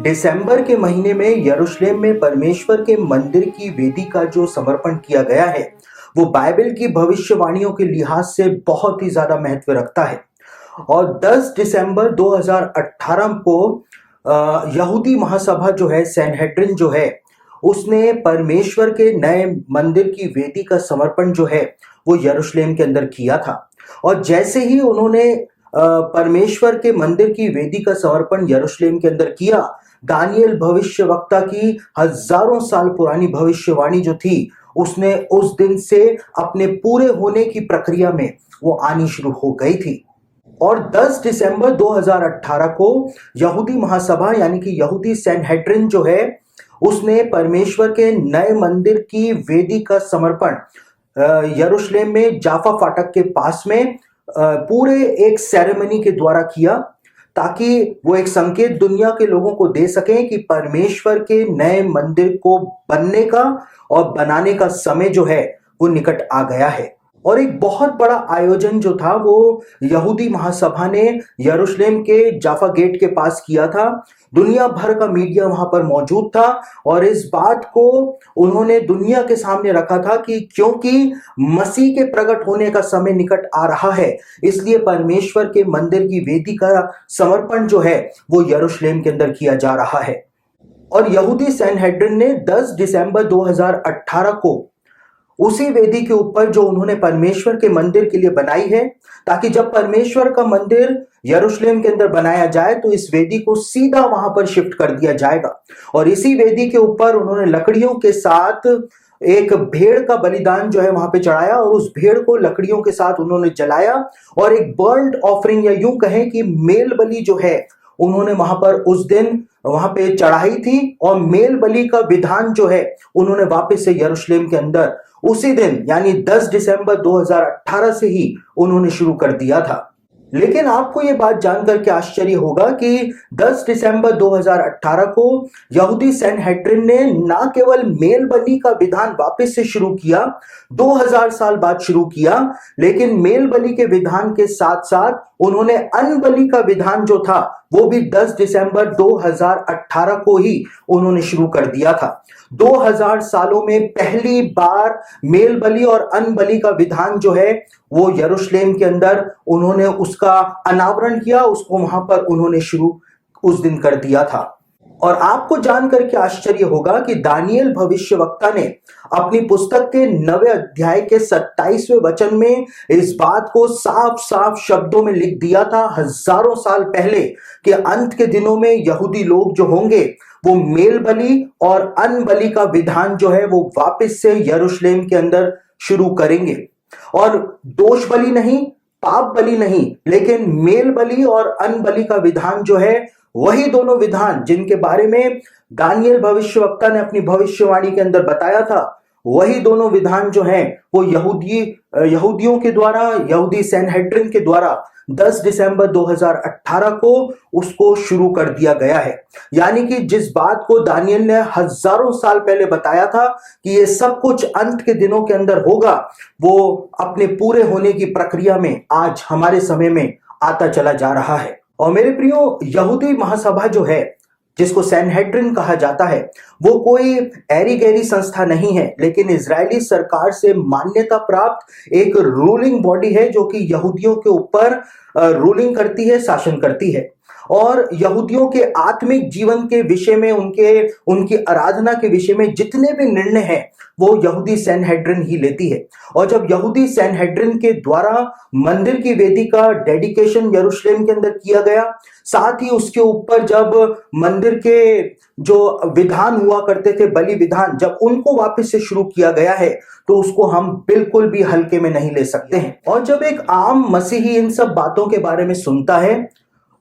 दिसंबर के महीने में यरूशलेम में परमेश्वर के मंदिर की वेदी का जो समर्पण किया गया है वो बाइबल की भविष्यवाणियों के लिहाज से बहुत ही ज्यादा महत्व रखता है। और 10 दिसंबर 2018 को यहूदी महासभा जो है सैनहेड्रिन जो है उसने परमेश्वर के नए मंदिर की वेदी का समर्पण जो है वो यरूशलेम के अंदर किया था। और जैसे ही उन्होंने परमेश्वर के मंदिर की वेदी का समर्पण यरूशलेम के अंदर किया, दानियल भविष्यवक्ता की हजारों साल पुरानी भविष्यवाणी जो थी उसने उस दिन से अपने पूरे होने की प्रक्रिया में वो आनी शुरू हो गई थी। और 10 दिसंबर 2018 को यहूदी महासभा यानी कि यहूदी सैनहेड्रिन जो है उसने परमेश्वर के नए मंदिर की वेदी का समर्पण यरूशलेम में जाफा फाटक के पास में पूरे एक सेरेमनी के द्वारा किया, ताकि वो एक संकेत दुनिया के लोगों को दे सकें कि परमेश्वर के नए मंदिर को बनने का और बनाने का समय जो है वो निकट आ गया है। और एक बहुत बड़ा आयोजन जो था वो यहूदी महासभा ने यरूशलेम के जाफा गेट के पास किया था। दुनिया भर का मीडिया वहां पर मौजूद था और इस बात को उन्होंने दुनिया के सामने रखा था कि क्योंकि मसीह के प्रकट होने का समय निकट आ रहा है, इसलिए परमेश्वर के मंदिर की वेदी का समर्पण जो है वो यरूशलेम के अंदर किया जा रहा है। और यहूदी सैनहेड्रिन ने 10 दिसंबर 2018 को उसी वेदी के ऊपर जो उन्होंने परमेश्वर के मंदिर के लिए बनाई है, ताकि जब परमेश्वर का मंदिर यरूशलेम के अंदर बनाया जाए तो इस वेदी को सीधा वहां पर शिफ्ट कर दिया जाएगा। और इसी वेदी के ऊपर उन्होंने लकड़ियों के साथ एक भेड़ का बलिदान जो है वहां पे चढ़ाया और उस भेड़ को लकड़ियों के साथ उन्होंने जलाया और एक बर्न्ड ऑफरिंग या यूं कहें कि मेल बलि जो है उन्होंने वहां पर उस दिन वहां पे चढ़ाई थी। और मेल बलि का विधान जो है उन्होंने वापस से यरूशलेम के अंदर उसी दिन यानी 10 दिसंबर 2018 से ही उन्होंने शुरू कर दिया था। लेकिन आपको यह बात जानकर के आश्चर्य होगा कि 10 दिसंबर 2018 को यहूदी सैनहेड्रिन ने ना केवल मेल बलि का विधान वापस से शुरू किया, 2000 साल बाद शुरू किया, लेकिन मेल बलि के विधान के साथ साथ उन्होंने अन्न बलि का विधान जो था वो भी 10 दिसंबर 2018 को ही उन्होंने शुरू कर दिया था। 2000 सालों में पहली बार मेल बलि और अन्न बलि का विधान जो है वो यरूशलेम के अंदर उन्होंने उसका अनावरण किया, उसको वहां पर उन्होंने शुरू उस दिन कर दिया था। और आपको जानकर के आश्चर्य होगा कि दानियल भविष्यवक्ता ने अपनी पुस्तक के 9वें अध्याय के 27वें वचन में इस बात को साफ साफ शब्दों में लिख दिया था हजारों साल पहले कि अंत के दिनों में यहूदी लोग जो होंगे वो मेल बलि और अन्न बलि का विधान जो है वो वापस से यरूशलेम के अंदर शुरू करेंगे। और दोष बलि नहीं, पाप बलि नहीं, लेकिन मेल बलि और अन्न बलि का विधान जो है वही दोनों विधान जिनके बारे में दानियल भविष्यवक्ता ने अपनी भविष्यवाणी के अंदर बताया था, वही दोनों विधान जो हैं वो यहूदियों के द्वारा, यहूदी सैनहेड्रिन के द्वारा 10 दिसंबर 2018 को उसको शुरू कर दिया गया है। यानी कि जिस बात को दानियल ने हजारों साल पहले बताया था कि ये सब कुछ अंत के दिनों के अंदर होगा, वो अपने पूरे होने की प्रक्रिया में आज हमारे समय में आता चला जा रहा है। और मेरे प्रियो, यहूदी महासभा जो है जिसको सैनहेड्रिन कहा जाता है वो कोई ऐरी गैरी संस्था नहीं है, लेकिन इजरायली सरकार से मान्यता प्राप्त एक रूलिंग बॉडी है जो कि यहूदियों के ऊपर रूलिंग करती है, शासन करती है। और यहूदियों के आत्मिक जीवन के विषय में, उनकी आराधना के विषय में जितने भी निर्णय हैं वो यहूदी सैनहेड्रिन ही लेती है। और जब यहूदी सैनहेड्रिन के द्वारा मंदिर की वेदी का डेडिकेशन यरूशलेम के अंदर किया गया, साथ ही उसके ऊपर जब मंदिर के जो विधान हुआ करते थे, बलि विधान, जब उनको वापस से शुरू किया गया है तो उसको हम बिल्कुल भी हल्के में नहीं ले सकते हैं। और जब एक आम मसीही इन सब बातों के बारे में सुनता है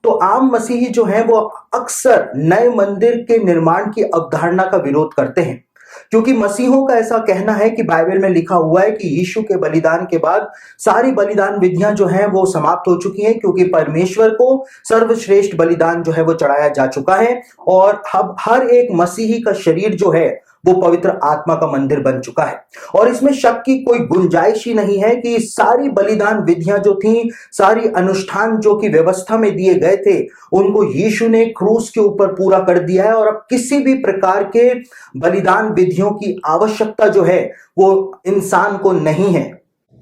तो आम मसीही जो है वो अक्सर नए मंदिर के निर्माण की अवधारणा का विरोध करते हैं, क्योंकि मसीहों का ऐसा कहना है कि बाइबल में लिखा हुआ है कि यीशु के बलिदान के बाद सारी बलिदान विधियां जो हैं वो समाप्त हो चुकी हैं, क्योंकि परमेश्वर को सर्वश्रेष्ठ बलिदान जो है वो चढ़ाया जा चुका है और अब हर एक मसीही का शरीर जो है वो पवित्र आत्मा का मंदिर बन चुका है। और इसमें शक की कोई गुंजाइश ही नहीं है कि सारी बलिदान विधियां जो थी, सारी अनुष्ठान जो कि व्यवस्था में दिए गए थे, उनको यीशु ने क्रूस के ऊपर पूरा कर दिया है। और अब किसी भी प्रकार के बलिदान विधियों की आवश्यकता जो है वो इंसान को नहीं है।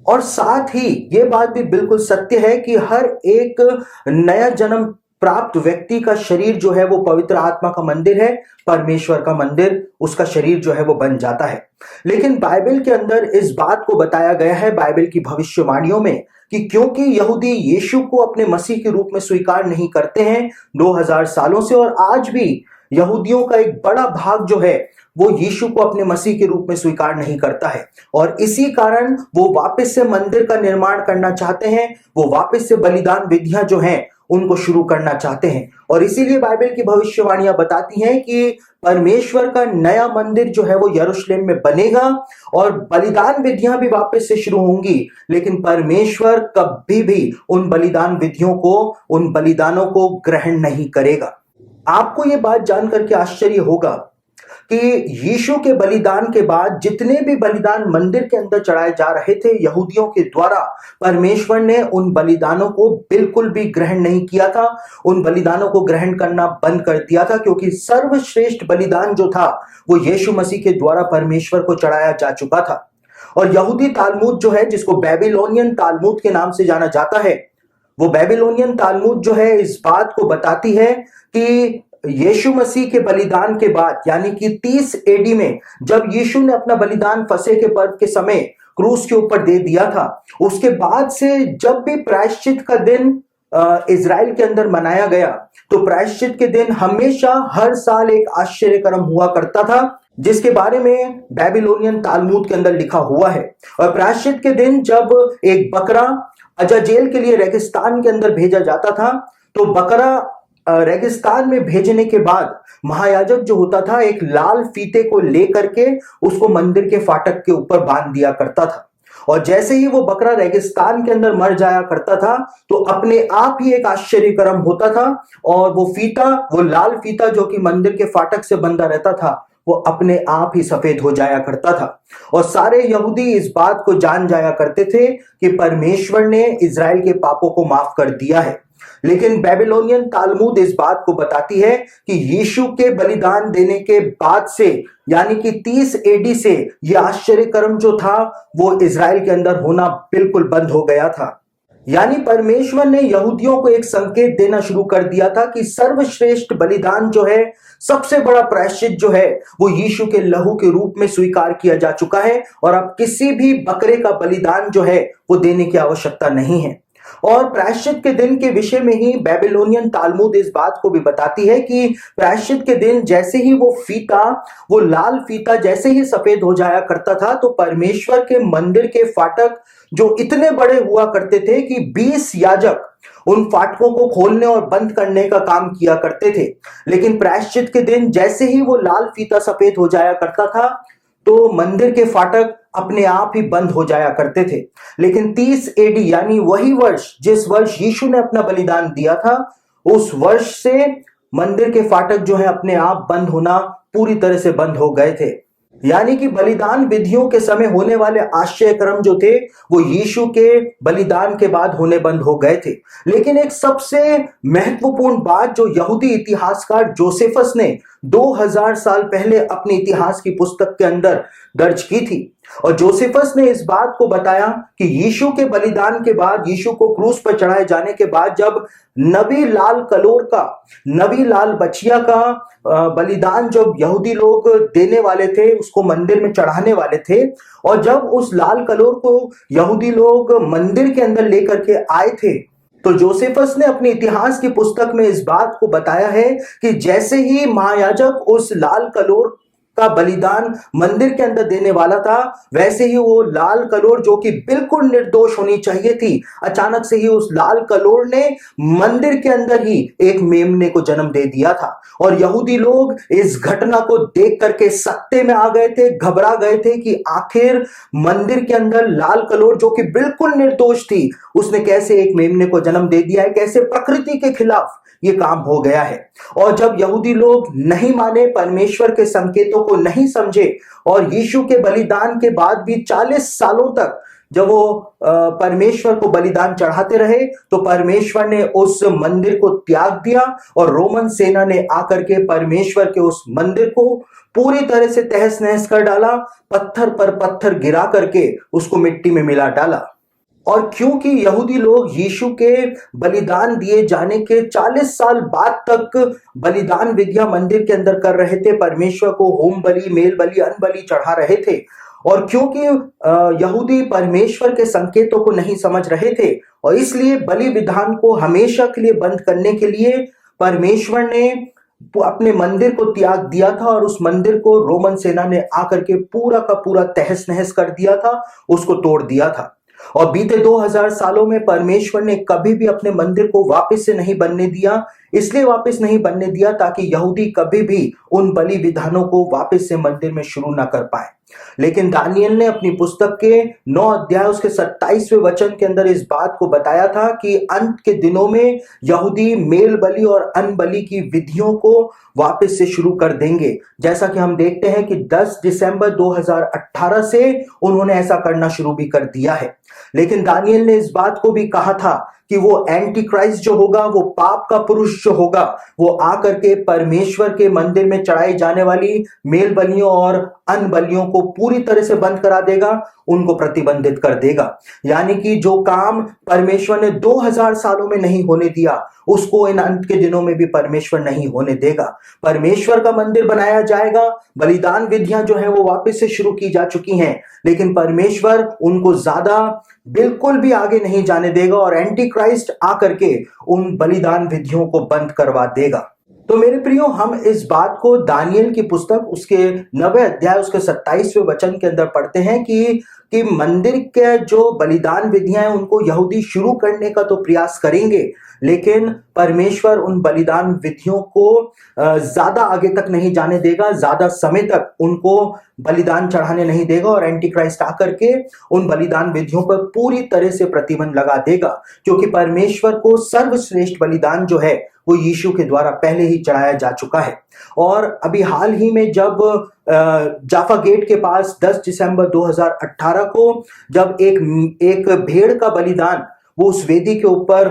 और साथ ही ये बात भी बिल्कुल सत्य है कि हर एक नया जन्म प्राप्त व्यक्ति का शरीर जो है वो पवित्र आत्मा का मंदिर है, परमेश्वर का मंदिर उसका शरीर जो है वो बन जाता है। लेकिन बाइबल के अंदर इस बात को बताया गया है, बाइबल की भविष्यवाणियों में, कि क्योंकि यहूदी यीशु को अपने मसीह के रूप में स्वीकार नहीं करते हैं 2000 सालों से, और आज भी यहूदियों का एक बड़ा भाग जो है वो यीशु को अपने मसीह के रूप में स्वीकार नहीं करता है, और इसी कारण वो वापस से मंदिर का निर्माण करना चाहते हैं, वो वापस से बलिदान विधियां जो हैं उनको शुरू करना चाहते हैं। और इसीलिए बाइबल की भविष्यवाणियां बताती हैं कि परमेश्वर का नया मंदिर जो है वो यरूशलेम में बनेगा और बलिदान विधियां भी वापस से शुरू होंगी, लेकिन परमेश्वर कभी भी उन बलिदान विधियों को, उन बलिदानों को ग्रहण नहीं करेगा। आपको ये बात जानकर के आश्चर्य होगा कि यीशु के बलिदान के बाद जितने भी बलिदान मंदिर के अंदर चढ़ाए जा रहे थे यहूदियों के द्वारा, परमेश्वर ने उन बलिदानों को बिल्कुल भी ग्रहण नहीं किया था, उन बलिदानों को ग्रहण करना बंद कर दिया था, क्योंकि सर्वश्रेष्ठ बलिदान जो था वो यीशु मसीह के द्वारा परमेश्वर को चढ़ाया जा चुका था। और यहूदी तालमुद जो है, जिसको बेबीलोनियन तालमुद के नाम से जाना जाता है, वो बेबीलोनियन तालमुद जो है इस बात को बताती है कि यीशु मसीह के बलिदान के बाद, यानी कि 30 एडी में जब यीशु ने अपना बलिदान फसह के पर्व के समय क्रूस के ऊपर दे दिया था, उसके बाद से जब भी प्रायश्चित का दिन इज़राइल के अंदर मनाया गया, तो प्रायश्चित के दिन हमेशा हर साल एक आश्चर्यक्रम हुआ करता था, जिसके बारे में बेबीलोनियन तालमुद के अंदर लिखा हुआ है। और प्रायश्चित के दिन जब एक बकरा अजाजेल के लिए रेगिस्तान के अंदर भेजा जाता था, तो बकरा रेगिस्तान में भेजने के बाद महायाजक जो होता था एक लाल फीते को लेकर के उसको मंदिर के फाटक के ऊपर बांध दिया करता था, और जैसे ही वो बकरा रेगिस्तान के अंदर मर जाया करता था तो अपने आप ही एक आश्चर्यक्रम होता था, और वो फीता, वो लाल फीता जो कि मंदिर के फाटक से बंधा रहता था, वो अपने आप ही सफेद हो जाया करता था। और सारे यहूदी इस बात को जान जाया करते थे कि परमेश्वर ने इज़राइल के पापों को माफ कर दिया है। लेकिन बेबीलोनियन तालमुद इस बात को बताती है कि यीशु के बलिदान देने के बाद से, यानी कि 30 एडी से, यह आश्चर्यक्रम जो था वो इज़राइल के अंदर होना बिल्कुल बंद हो गया था। यानी परमेश्वर ने यहूदियों को एक संकेत देना शुरू कर दिया था कि सर्वश्रेष्ठ बलिदान जो है, सबसे बड़ा प्रायश्चित जो है, वो यीशु के लहू के रूप में स्वीकार किया जा चुका है, और अब किसी भी बकरे का बलिदान जो है वो देने की आवश्यकता नहीं है। और प्रायश्चित के दिन के विषय में ही बेबीलोनियन तालमुद इस बात को भी बताती है कि प्रायश्चित के दिन जैसे ही वो फीता, वो लाल फीता जैसे ही सफेद हो जाया करता था, तो परमेश्वर के मंदिर के फाटक जो इतने बड़े हुआ करते थे कि 20 याजक उन फाटकों को खोलने और बंद करने का काम किया करते थे। लेकिन प्रायश्चित के दिन जैसे ही वो लाल फीता सफेद हो जाया करता था, तो मंदिर के फाटक अपने आप ही बंद हो जाया करते थे। लेकिन 30 एडी, यानी वही वर्ष जिस वर्ष यीशु ने अपना बलिदान दिया था, उस वर्ष से मंदिर के फाटक जो है अपने आप बंद होना पूरी तरह से बंद हो गए थे। यानी कि बलिदान विधियों के समय होने वाले आश्चर्यक्रम जो थे वो यीशु के बलिदान के बाद होने बंद हो गए थे। लेकिन एक सबसे महत्वपूर्ण बात जो यहूदी इतिहासकार जोसेफस ने 2000 साल पहले अपने इतिहास की पुस्तक के अंदर दर्ज की थी, और जोसेफस ने इस बात को बताया कि यीशु के बलिदान के बाद, यीशु को क्रूस पर चढ़ाए जाने के बाद, जब नबी लाल कलोर का, नबी लाल बछिया का बलिदान जब यहूदी लोग देने वाले थे, उसको मंदिर में चढ़ाने वाले थे, और जब उस लाल कलोर को यहूदी लोग मंदिर के अंदर लेकर के आए थे, तो जोसेफस ने अपने इतिहास की पुस्तक में इस बात को बताया है कि जैसे ही महायाजक उस लाल कलोर का बलिदान मंदिर के अंदर देने वाला था, वैसे ही वो लाल कलोर जो कि बिल्कुल निर्दोष होनी चाहिए थी, अचानक से ही उस लाल कलोर ने मंदिर के अंदर ही एक मेमने को जन्म दे दिया था। और यहूदी लोग इस घटना को देख करके सत्ते में आ गए थे, घबरा गए थे कि आखिर मंदिर के अंदर लाल कलोर जो कि बिल्कुल निर्दोष थी, उसने कैसे एक मेमने को जन्म दे दिया है, कैसे प्रकृति के खिलाफ ये काम हो गया है। और जब यहूदी लोग नहीं माने, परमेश्वर के संकेतों को नहीं समझे और यीशु के बलिदान के बाद भी 40 सालों तक जब वो परमेश्वर को बलिदान चढ़ाते रहे तो परमेश्वर ने उस मंदिर को त्याग दिया और रोमन सेना ने आकर के परमेश्वर के उस मंदिर को पूरी तरह से तहस नहस कर डाला, पत्थर पर पत्थर गिरा करके उसको मिट्टी में मिला डाला। और क्योंकि यहूदी लोग यीशु के बलिदान दिए जाने के 40 साल बाद तक बलिदान विधियां मंदिर के अंदर कर रहे थे, परमेश्वर को होम बलि, मेल बलि, अन्न बलि चढ़ा रहे थे, और क्योंकि यहूदी परमेश्वर के संकेतों को नहीं समझ रहे थे और इसलिए बलि विधान को हमेशा के लिए बंद करने के लिए परमेश्वर ने अपने मंदिर को त्याग दिया था और उस मंदिर को रोमन सेना ने आकर के पूरा का पूरा तहस नहस कर दिया था, उसको तोड़ दिया था। और बीते 2000 सालों में परमेश्वर ने कभी भी अपने मंदिर को वापस से नहीं बनने दिया, इसलिए वापस नहीं बनने दिया ताकि यहूदी कभी भी उन बलि विधानों को वापस से मंदिर में शुरू ना कर पाए। लेकिन दानियल ने अपनी पुस्तक के 9 अध्याय उसके 27वें वचन के अंदर इस बात को बताया था कि अंत के दिनों में यहूदी मेल बलि और अन्न बलि की विधियों को वापस से शुरू कर देंगे। जैसा कि हम देखते हैं कि 10 दिसंबर 2018 से उन्होंने ऐसा करना शुरू भी कर दिया है। लेकिन दानियल ने इस बात को भी कहा था कि वो एंटी क्राइस्ट जो होगा, वो पाप का पुरुष जो होगा, वो आकर के परमेश्वर के मंदिर में चढ़ाई जाने वाली मेल बलियों और अन्न बलियों को पूरी तरह से बंद करा देगा, उनको प्रतिबंधित कर देगा। यानी कि जो काम परमेश्वर ने 2000 सालों में नहीं होने दिया, उसको इन अंत के दिनों में भी परमेश्वर नहीं होने देगा। परमेश्वर का मंदिर बनाया जाएगा, बलिदान विधियां जो है वो वापस से शुरू की जा चुकी हैं, लेकिन परमेश्वर उनको ज्यादा बिल्कुल भी आगे नहीं जाने देगा और एंटी क्राइस्ट आकर के उन बलिदान विधियों को बंद करवा देगा। तो मेरे प्रियो, हम इस बात को दानियल की पुस्तक उसके 9वें अध्याय उसके 27वें वचन के अंदर पढ़ते हैं कि मंदिर के जो बलिदान विधियां हैं उनको यहूदी शुरू करने का तो प्रयास करेंगे, लेकिन परमेश्वर उन बलिदान विधियों को ज्यादा आगे तक नहीं जाने देगा, ज्यादा समय तक उनको बलिदान चढ़ाने नहीं देगा और एंटी क्राइस्ट आकर के उन बलिदान विधियों पर पूरी तरह से प्रतिबंध लगा देगा, क्योंकि परमेश्वर को सर्वश्रेष्ठ बलिदान जो है वो यीशु के द्वारा पहले ही चढ़ाया जा चुका है। और अभी हाल ही में जब जाफा गेट के पास 10 दिसंबर 2018 को जब एक भेड़ का बलिदान वो उस वेदी के ऊपर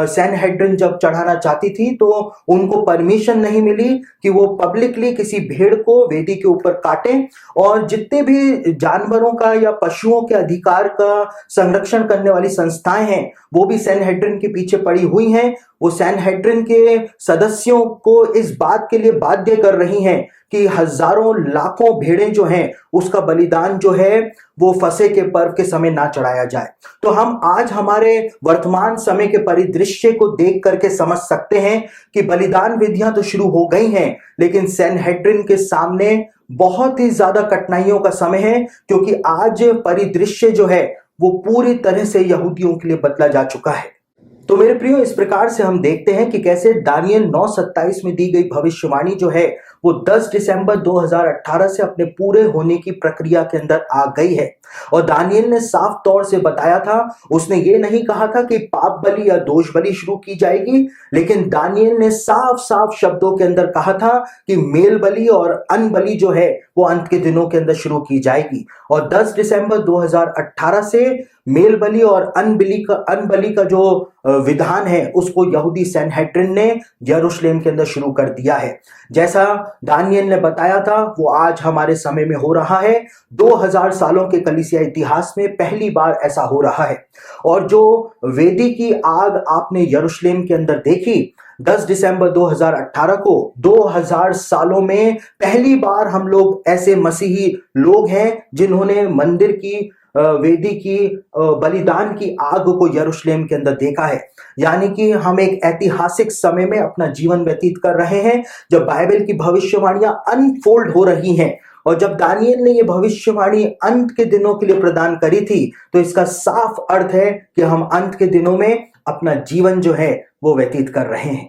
सैनहेड्रिन जब चढ़ाना चाहती थी, तो उनको परमिशन नहीं मिली कि वो पब्लिकली किसी भेड़ को वेदी के ऊपर काटें, और जितने भी जानवरों का या पशुओं के अधिकार का संरक्षण करने वाली संस्थाएं हैं वो भी सैनहेड्रिन के पीछे पड़ी हुई हैं। वो सैनहेड्रिन के सदस्यों को इस बात के लिए बाध्य कर रही हैं कि हजारों लाखों भेड़ें जो हैं उसका बलिदान जो है वो फसह के पर्व के समय ना चढ़ाया जाए। तो हम आज हमारे वर्तमान समय के परिदृश्य को देख करके समझ सकते हैं कि बलिदान विधियां तो शुरू हो गई हैं, लेकिन सैनहेड्रिन के सामने बहुत ही ज्यादा कठिनाइयों का समय है, क्योंकि आज परिदृश्य जो है वो पूरी तरह से यहूदियों के लिए बदला जा चुका है। तो मेरे प्रियो, इस प्रकार से हम देखते हैं कि कैसे दानियल 9:27 में दी गई भविष्यवाणी जो है वो 10 दिसंबर 2018 से अपने पूरे होने की प्रक्रिया के अंदर आ गई है। और दानियल ने साफ तौर से बताया था, उसने ये नहीं कहा था कि पाप बलि या दोष बलि शुरू की जाएगी, लेकिन दानियल ने साफ साफ शब्दों के अंदर कहा था कि मेल बलि और अन्न बलि जो है वो अंत के दिनों के अंदर शुरू की जाएगी। और 10 दिसंबर 2018 से मेल बलि और अन्न बलि का जो विधान है उसको यहूदी सैनहेड्रिन ने यरूशलेम के अंदर शुरू कर दिया है। जैसा दानियल ने बताया था वो आज हमारे समय में हो रहा है। 2000 सालों के कलीसिया इतिहास में पहली बार ऐसा हो रहा है। और जो वेदी की आग आपने यरूशलेम के अंदर देखी 10 दिसंबर 2018 को, 2000 सालों में पहली बार हम लोग ऐसे मसीही लोग हैं जिन्होंने मंदिर की वेदी की बलिदान की आग को यरूशलेम के अंदर देखा है। यानी कि हम एक ऐतिहासिक समय में अपना जीवन व्यतीत कर रहे हैं जब बाइबल की भविष्यवाणियां अनफोल्ड हो रही हैं। और जब दानियल ने यह भविष्यवाणी अंत के दिनों के लिए प्रदान करी थी, तो इसका साफ अर्थ है कि हम अंत के दिनों में अपना जीवन जो है वो व्यतीत कर रहे हैं।